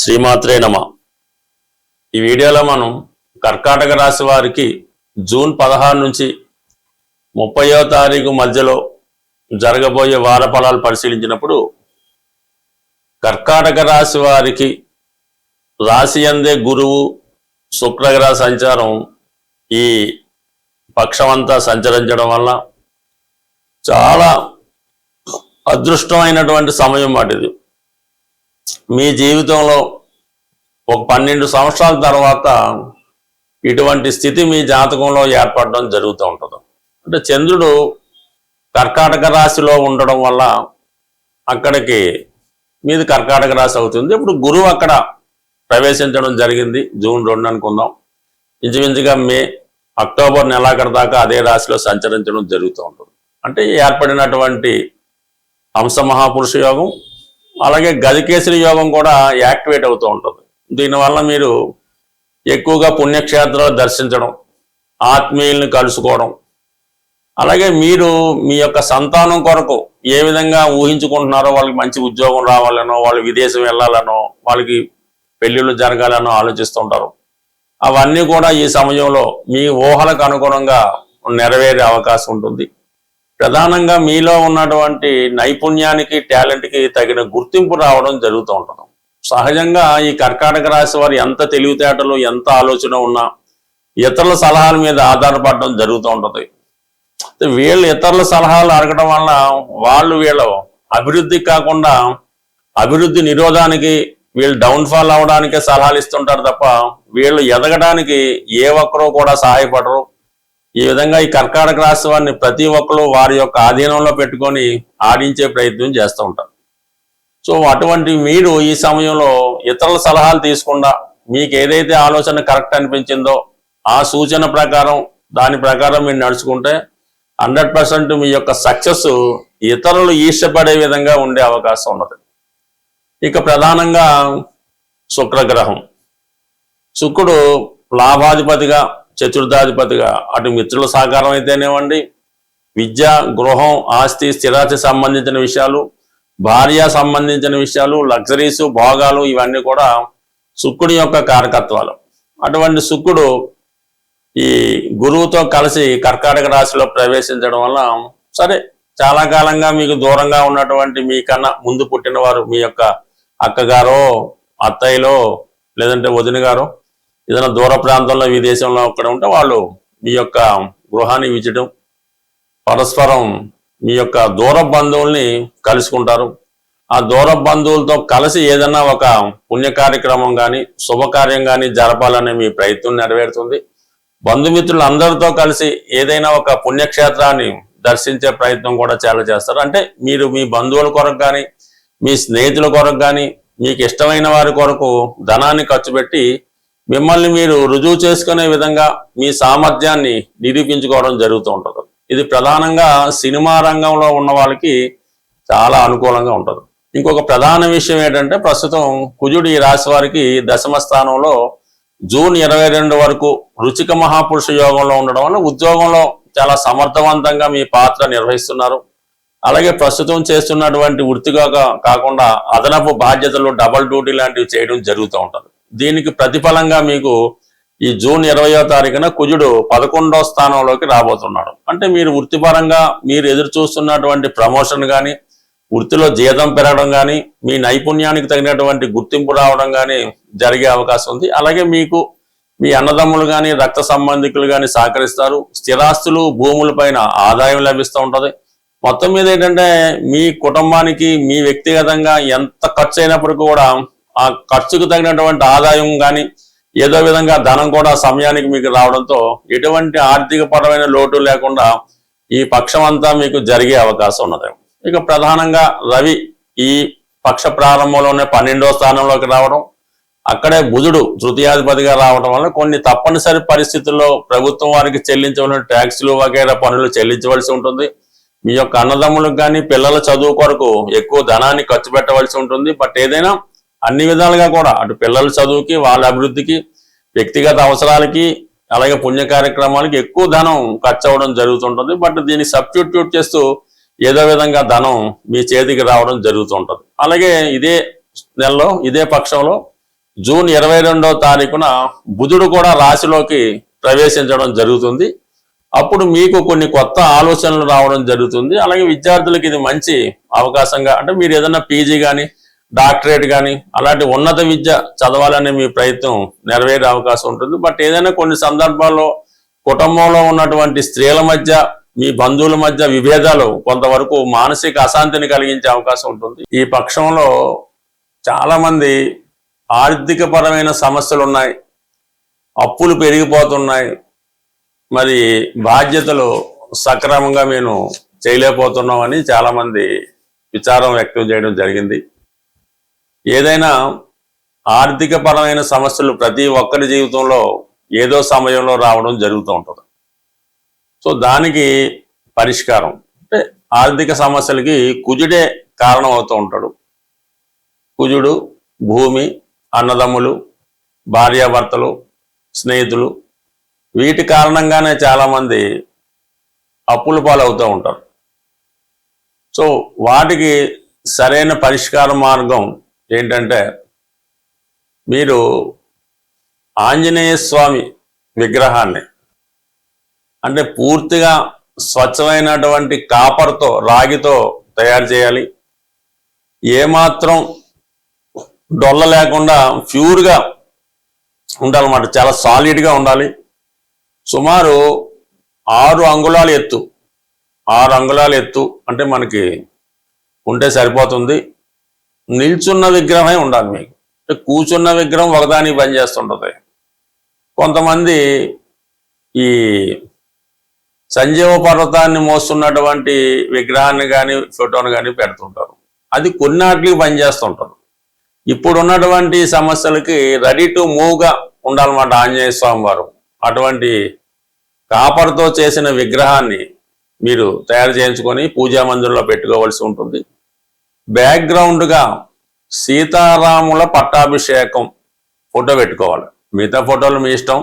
శ్రీమాత్రే నమ. ఈ వీడియోలో మనం కర్కాటక రాశి వారికి జూన్ 16 నుంచి 30వ తారీఖు మధ్యలో జరగబోయే వార ఫలాలు పరిశీలించినప్పుడు కర్కాటక రాశి వారికి రాశి అందే గురువు శుక్రగ్రహ సంచారం ఈ పక్షమంతా సంచరించడం వల్ల చాలా అదృష్టమైనటువంటి సమయం వాటిది. మీ జీవితంలో ఒక 12 సంవత్సరాల తర్వాత ఇటువంటి స్థితి మీ జాతకంలో ఏర్పడడం జరుగుతూ ఉంటుంది. అంటే చంద్రుడు కర్కాటక రాశిలో ఉండడం వల్ల అక్కడికి మీది కర్కాటక రాశి అవుతుంది. ఇప్పుడు గురువు అక్కడ ప్రవేశించడం జరిగింది జూన్ 2 అనుకుందాం. ఇంచుమించుగా అక్టోబర్ నెలాఖరు దాకా అదే రాశిలో సంచరించడం జరుగుతూ ఉంటుంది. అంటే ఏర్పడినటువంటి హంస మహాపురుష యోగం అలాగే గజకేసరి యోగం కూడా యాక్టివేట్ అవుతూ ఉంటుంది. దీనివల్ల మీరు ఎక్కువగా పుణ్యక్షేత్రాలు దర్శించడం, ఆత్మీయుల్ని కలుసుకోవడం, అలాగే మీరు మీ యొక్క సంతానం కొరకు ఏ విధంగా ఊహించుకుంటున్నారో వాళ్ళకి మంచి ఉద్యోగం రావాలనో, వాళ్ళు విదేశం వెళ్ళాలనో, వాళ్ళకి పెళ్ళిళ్ళు జరగాలనో ఆలోచిస్తుంటారు. అవన్నీ కూడా ఈ సమయంలో మీ ఊహలకు అనుగుణంగా నెరవేరే అవకాశం ఉంటుంది. ప్రధానంగా మీలో ఉన్నటువంటి నైపుణ్యానికి టాలెంట్కి తగిన గుర్తింపు రావడం జరుగుతూ ఉంటుంది. సహజంగా ఈ కర్కాటక రాశి వారు ఎంత తెలివితేటలు ఎంత ఆలోచన ఉన్నా ఇతరుల సలహాల మీద ఆధారపడడం జరుగుతూ ఉంటుంది. వీళ్ళు ఇతరుల సలహాలు అడగడం వల్ల వాళ్ళు వీళ్ళ అభివృద్ధికి కాకుండా అభివృద్ధి నిరోధానికి వీళ్ళు డౌన్ఫాల్ అవడానికే సలహాలు ఇస్తుంటారు తప్ప వీళ్ళు ఎదగడానికి ఏ ఒక్కరూ కూడా సహాయపడరు. ఈ విధంగా ఈ కర్కాటక రాశి వారిని ప్రతి ఒక్కరు వారి యొక్క ఆధీనంలో పెట్టుకొని ఆడించే ప్రయత్నం చేస్తూ ఉంటారు. సో అటువంటి మీరు ఈ సమయంలో ఇతరుల సలహాలు తీసుకుండా మీకు ఏదైతే ఆలోచన కరెక్ట్ అనిపించిందో ఆ సూచన ప్రకారం దాని ప్రకారం మీరు నడుచుకుంటే 100% మీ యొక్క సక్సెస్ ఇతరులు ఈర్ష్యపడే విధంగా ఉండే అవకాశం ఉన్నది. ఇక ప్రధానంగా శుక్రగ్రహం, శుక్రుడు లాభాధిపతిగా చతుర్థాధిపతిగా అటు మిత్రుల సహకారం అయితేనేవ్వండి, విద్య, గృహం, ఆస్తి, స్థిరాస్తి సంబంధించిన విషయాలు, భార్య సంబంధించిన విషయాలు, లగ్జరీస్, భోగాలు ఇవన్నీ కూడా శుక్రుడి యొక్క కారకత్వాలు. అటువంటి శుక్రుడు ఈ గురువుతో కలిసి కర్కాటక రాశిలో ప్రవేశించడం వల్ల సరే చాలా కాలంగా మీకు దూరంగా ఉన్నటువంటి మీకన్నా ముందు పుట్టిన వారు మీ యొక్క అక్కగారో అత్తయ్యలో లేదంటే వదిన గారో ఏదైనా దూర ప్రాంతంలో విదేశంలో అక్కడ ఉంటే వాళ్ళు మీ యొక్క గృహాన్ని విచ్చడం, పరస్పరం మీ యొక్క దూర బంధువుల్ని కలుసుకుంటారు. ఆ దూర బంధువులతో కలిసి ఏదైనా ఒక పుణ్య కార్యక్రమం కానీ శుభకార్యం కానీ జరపాలనే మీ ప్రయత్నం నెరవేరుతుంది. బంధుమిత్రులు అందరితో కలిసి ఏదైనా ఒక పుణ్యక్షేత్రాన్ని దర్శించే ప్రయత్నం కూడా చాలా చేస్తారు. అంటే మీరు మీ బంధువుల కొరకు కానీ మీ స్నేహితుల కొరకు కానీ మీకు ఇష్టమైన వారి కొరకు ధనాన్ని ఖర్చు పెట్టి మిమ్మల్ని మీరు రుజువు చేసుకునే విధంగా మీ సామర్థ్యాన్ని నిరూపించుకోవడం జరుగుతూ ఉంటుంది. ఇది ప్రధానంగా సినిమా రంగంలో ఉన్న వాళ్ళకి చాలా అనుకూలంగా ఉంటుంది. ఇంకొక ప్రధాన విషయం ఏంటంటే ప్రస్తుతం కుజుడు ఈ రాశి వారికి 10వ స్థానంలో జూన్ 22 వరకు రుచిక మహాపురుష యోగంలో ఉండడం వల్ల ఉద్యోగంలో చాలా సమర్థవంతంగా మీ పాత్ర నిర్వహిస్తున్నారు. అలాగే ప్రస్తుతం చేస్తున్నటువంటి వృత్తిగా కాకుండా అదనపు బాధ్యతలు, డబల్ డ్యూటీ లాంటివి చేయడం జరుగుతూ ఉంటుంది. దీనికి ప్రతిఫలంగా మీకు ఈ జూన్ 20వ తారీఖున కుజుడు 11వ స్థానంలోకి రాబోతున్నాడు. అంటే మీరు వృత్తిపరంగా మీరు ఎదురు చూస్తున్నటువంటి ప్రమోషన్ కానీ, వృత్తిలో జీతం పెరగడం కానీ, మీ నైపుణ్యానికి తగినటువంటి గుర్తింపు రావడం కానీ జరిగే అవకాశం ఉంది. అలాగే మీకు మీ అన్నదమ్ములు కానీ రక్త సంబంధికులు కానీ సహకరిస్తారు. స్థిరాస్తులు, భూములపైన ఆదాయం లభిస్తూ ఉంటుంది. మొత్తం మీద ఏంటంటే మీ కుటుంబానికి మీ వ్యక్తిగతంగా ఎంత ఖర్చు అయినప్పటికీ కూడా ఆ ఖర్చుకు తగినటువంటి ఆదాయం కానీ ఏదో విధంగా ధనం కూడా సమయానికి మీకు రావడంతో ఎటువంటి ఆర్థిక పరమైన లోటు లేకుండా ఈ పక్షం అంతా మీకు జరిగే అవకాశం ఉన్నది. ఇక ప్రధానంగా రవి ఈ పక్ష ప్రారంభంలోనే 12వ స్థానంలోకి రావడం, అక్కడే బుధుడు తృతీయాధిపతిగా రావడం వల్ల కొన్ని తప్పనిసరి పరిస్థితుల్లో ప్రభుత్వం వారికి చెల్లించవలసిన ట్యాక్సులు వగైరా పనులు చెల్లించవలసి ఉంటుంది. మీ యొక్క అన్నదమ్ములకు కానీ పిల్లల చదువు కొరకు ఎక్కువ ధనాన్ని ఖర్చు పెట్టవలసి ఉంటుంది. బట్ ఏదైనా అన్ని విధాలుగా కూడా అటు పిల్లల చదువుకి, వాళ్ళ అభివృద్ధికి, వ్యక్తిగత అవసరాలకి, అలాగే పుణ్య కార్యక్రమాలకి ఎక్కువ ధనం ఖర్చు అవ్వడం జరుగుతుంటుంది. బట్ దీన్ని సబ్స్టిట్యూట్ చేస్తూ ఏదో విధంగా ధనం మీ చేతికి రావడం జరుగుతుంటుంది. అలాగే ఇదే నెలలో ఇదే పక్షంలో జూన్ 22వ తారీఖున బుధుడు కూడా రాశిలోకి ప్రవేశించడం జరుగుతుంది. అప్పుడు మీకు కొన్ని కొత్త ఆలోచనలు రావడం జరుగుతుంది. అలాగే విద్యార్థులకు ఇది మంచి అవకాశంగా, అంటే మీరు ఏదైనా పీజీ కానీ డాక్టరేట్ కానీ అలాంటి ఉన్నత విద్య చదవాలనే మీ ప్రయత్నం నెరవేరే అవకాశం ఉంటుంది. బట్ ఏదైనా కొన్ని సందర్భాల్లో కుటుంబంలో ఉన్నటువంటి స్త్రీల మధ్య, మీ బంధువుల మధ్య విభేదాలు కొంతవరకు మానసిక అశాంతిని కలిగించే అవకాశం ఉంటుంది. ఈ పక్షంలో చాలా మంది ఆర్థిక పరమైన సమస్యలు ఉన్నాయి, అప్పులు పెరిగిపోతున్నాయి, మరి బాధ్యతలు సక్రమంగా మేము చేయలేకపోతున్నామని చాలా మంది విచారం వ్యక్తం చేయడం జరిగింది. ఏదైనా ఆర్థిక పరమైన సమస్యలు ప్రతి ఒక్కరి జీవితంలో ఏదో సమయంలో రావడం జరుగుతూ ఉంటుంది. సో దానికి పరిష్కారం అంటే ఆర్థిక సమస్యలకి కుజుడే కారణం అవుతూ ఉంటాడు. కుజుడు, భూమి, అన్నదమ్ములు, భార్యాభర్తలు, స్నేహితులు, వీటి కారణంగానే చాలామంది అప్పుల పాలవుతూ ఉంటారు. సో వాటికి సరైన పరిష్కార మార్గం ఏంటంటే, మీరు ఆంజనేయ స్వామి విగ్రహాన్ని, అంటే పూర్తిగా స్వచ్ఛమైనటువంటి కాపర్తో, రాగితో తయారు చేయాలి. ఏమాత్రం డొల్ల లేకుండా ప్యూర్గా ఉండాలన్నమాట, చాలా సాలిడ్గా ఉండాలి. సుమారు 6 అంగుళాల ఎత్తు, 6 అంగుళాల ఎత్తు అంటే మనకి ఉంటే సరిపోతుంది. నిల్చున్న విగ్రహమే ఉండాలి మీకు, అంటే కూర్చున్న విగ్రహం ఒకదానికి పనిచేస్తుంటుంది. కొంతమంది ఈ సంజీవ పర్వతాన్ని మోస్తున్నటువంటి విగ్రహాన్ని కానీ ఫోటోను కానీ పెడుతుంటారు, అది కొన్నాటికి పనిచేస్తుంటారు. ఇప్పుడు ఉన్నటువంటి సమస్యలకి రెడీ టు మూవ్గా ఉండాలన్నమాట ఆంజనేయ స్వామి వారు. అటువంటి కాపర్తో చేసిన విగ్రహాన్ని మీరు తయారు చేయించుకొని పూజా మందిరంలో పెట్టుకోవాల్సి ఉంటుంది. బ్యాక్గ్రౌండ్గా సీతారాముల పట్టాభిషేకం ఫోటో పెట్టుకోవాలి. మిగతా ఫోటోలు మీ ఇష్టం.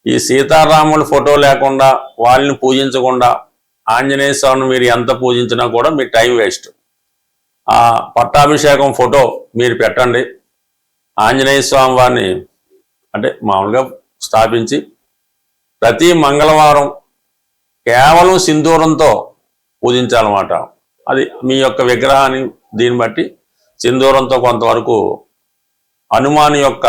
ఈ సీతారాముల ఫోటో లేకుండా, వాళ్ళని పూజించకుండా ఆంజనేయ స్వామిని మీరు ఎంత పూజించినా కూడా మీ టైం వేస్ట్. ఆ పట్టాభిషేకం ఫోటో మీరు పెట్టండి. ఆంజనేయ స్వామి వారిని అంటే మామూలుగా స్థాపించి ప్రతి మంగళవారం కేవలం సింధూరంతో పూజించాలన్నమాట. అది మీ యొక్క విగ్రహాన్ని దీన్ని బట్టి సింధూరంతో కొంతవరకు హనుమాన్ యొక్క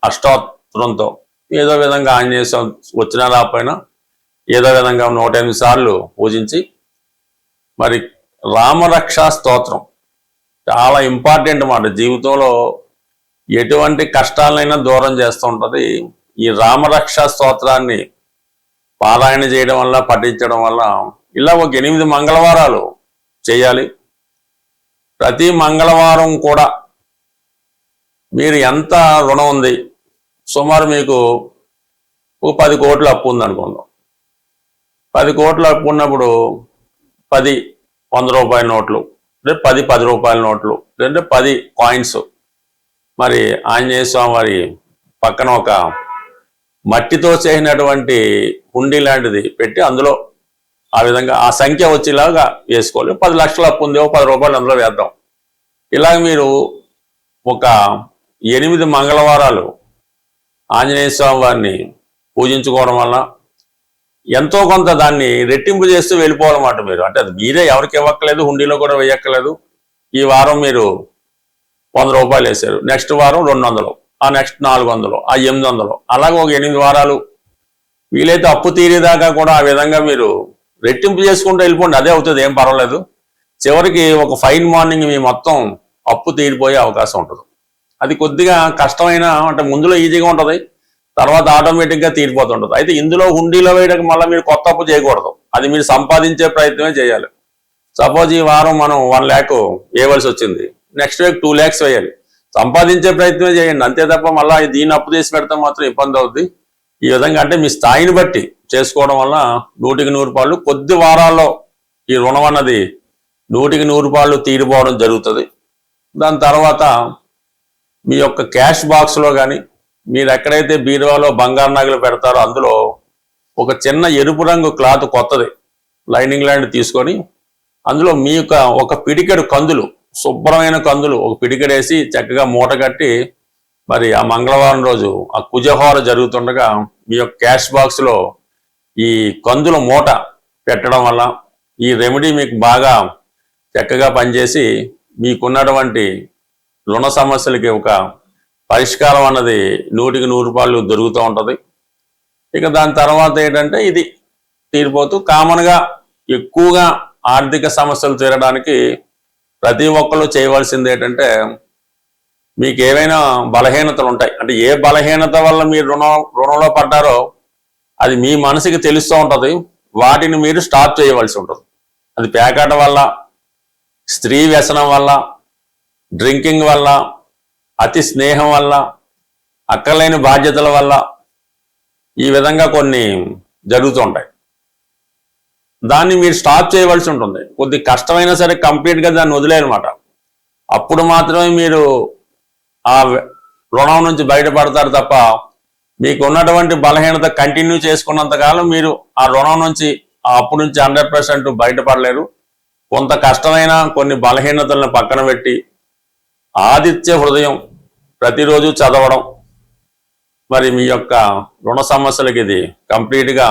అష్టోత్తరంతో ఏదో విధంగా ఆంజనేయ స్వామి వచ్చినా రాకపోయినా ఏదో విధంగా 108 సార్లు పూజించి, మరి రామరక్షా స్తోత్రం చాలా ఇంపార్టెంట్ అన్నమాట. జీవితంలో ఎటువంటి కష్టాలైనా దూరం చేస్తూ ఉంటుంది. ఈ రామరక్షా స్తోత్రాన్ని పారాయణ చేయడం వల్ల, పఠించడం వల్ల ఇలా ఒక 8 మంగళవారాలు చేయాలి. ప్రతి మంగళవారం కూడా మీరు ఎంత రుణం ఉంది, సుమారు మీకు ఒక 10 కోట్ల అప్పు ఉందనుకుందాం. 10 కోట్ల అప్పు ఉన్నప్పుడు 10 100 రూపాయల నోట్లు, లేదా 10 రూపాయల నోట్లు, లేదంటే 10 కాయిన్స్ మరి ఆంజనేయ స్వామి వారి పక్కన ఒక మట్టితో చేసినటువంటి హుండీ లాంటిది పెట్టి అందులో ఆ విధంగా ఆ సంఖ్య వచ్చేలాగా వేసుకోవాలి. 10 లక్షల అప్పు ఉంది, 10 రూపాయలు అందులో వేద్దాం. ఇలాగ మీరు ఒక 8 మంగళవారాలు ఆంజనేయ స్వామి వారిని పూజించుకోవడం వల్ల ఎంతో కొంత దాన్ని రెట్టింపు చేస్తూ వెళ్ళిపోవాలన్నమాట మీరు. అంటే అది మీరే ఎవరికి ఇవ్వక్కలేదు, హుండీలో కూడా వేయక్కలేదు. ఈ వారం మీరు 100 రూపాయలు వేశారు, నెక్స్ట్ వారం 200, ఆ నెక్స్ట్ 400, ఆ 800, అలాగే ఒక 8 వారాలు వీలైతే అప్పు తీరేదాకా కూడా ఆ విధంగా మీరు రెట్టింపు చేసుకుంటూ వెళ్ళిపోండి. అదే అవుతుంది, ఏం పర్వాలేదు. చివరికి ఒక ఫైన్ మార్నింగ్ మీ మొత్తం అప్పు తీరిపోయే అవకాశం ఉంటుంది. అది కొద్దిగా కష్టమైన, అంటే ముందులో ఈజీగా ఉంటుంది, తర్వాత ఆటోమేటిక్గా తీరిపోతుంటుంది. అయితే ఇందులో హుండీలో వేయడానికి మళ్ళీ మీరు కొత్త అప్పు చేయకూడదు, అది మీరు సంపాదించే ప్రయత్నమే చేయాలి. సపోజ్ ఈ వారం మనం 1 lakh వేయవలసి వచ్చింది, నెక్స్ట్ వీక్ 2 lakhs వేయాలి. సంపాదించే ప్రయత్నమే చేయండి, అంతే తప్ప మళ్ళీ దీన్ని అప్పు చేసి పెడితే మాత్రం ఇబ్బంది అవుద్ది. ఈ విధంగా అంటే మీ స్థాయిని బట్టి చేసుకోవడం వల్ల 100కి 100 రూపాయలు కొద్ది వారాల్లో ఈ రుణం అన్నది 100కి 100 రూపాయలు తీరిపోవడం జరుగుతుంది. దాని తర్వాత మీ యొక్క క్యాష్ బాక్స్లో కానీ, మీరు ఎక్కడైతే బీరువాలో బంగారు నగలు పెడతారో అందులో ఒక చిన్న ఎరుపు రంగు క్లాత్ కొత్తది లైనింగ్ లాంటిది తీసుకొని అందులో మీ యొక్క ఒక పిడికెడు కందులు, శుభ్రమైన కందులు ఒక పిడికెడేసి చక్కగా మూట కట్టి మరి ఆ మంగళవారం రోజు ఆ కుజహోర జరుగుతుండగా మీ యొక్క క్యాష్ బాక్స్లో ఈ కందుల మూట పెట్టడం వల్ల ఈ రెమెడీ మీకు బాగా చక్కగా పనిచేసి మీకున్నటువంటి రుణ సమస్యలకి ఒక పరిష్కారం అన్నది 100% దొరుకుతూ ఉంటుంది. ఇక దాని తర్వాత ఏంటంటే ఇది తీరిపోతూ కామన్గా ఎక్కువగా ఆర్థిక సమస్యలు తీరడానికి ప్రతి ఒక్కళ్ళు చేయవలసింది ఏంటంటే, మీకు ఏవైనా బలహీనతలు ఉంటాయి అంటే ఏ బలహీనత వల్ల మీరు రుణంలో పడ్డారో అది మీ మనసుకి తెలుస్తూ ఉంటుంది. వాటిని మీరు స్టాప్ చేయవలసి ఉంటుంది. అది పేకాట వల్ల, స్త్రీ వ్యసనం వల్ల, డ్రింకింగ్ వల్ల, అతి స్నేహం వల్ల, అక్కర్లేని బాధ్యతల వల్ల ఈ విధంగా కొన్ని జరుగుతూ ఉంటాయి. దాన్ని మీరు స్టాప్ చేయవలసి ఉంటుంది. కొద్ది కష్టమైనా సరే కంప్లీట్గా దాన్ని వదిలేయనమాట. అప్పుడు మాత్రమే మీరు ఆ రుణం నుంచి బయటపడతారు తప్ప మీకు ఉన్నటువంటి బలహీనత కంటిన్యూ చేసుకున్నంతకాలం మీరు ఆ రుణం నుంచి ఆ అప్పు నుంచి 100% బయటపడలేరు. కొంత కష్టమైన కొన్ని బలహీనతలను పక్కన పెట్టి ఆదిత్య హృదయం ప్రతిరోజు చదవడం మరి మీ యొక్క రుణ సమస్యలకి ఇది కంప్లీట్గా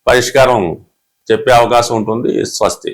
పరిష్కారం చెప్పే అవకాశం ఉంటుంది. స్వస్తి.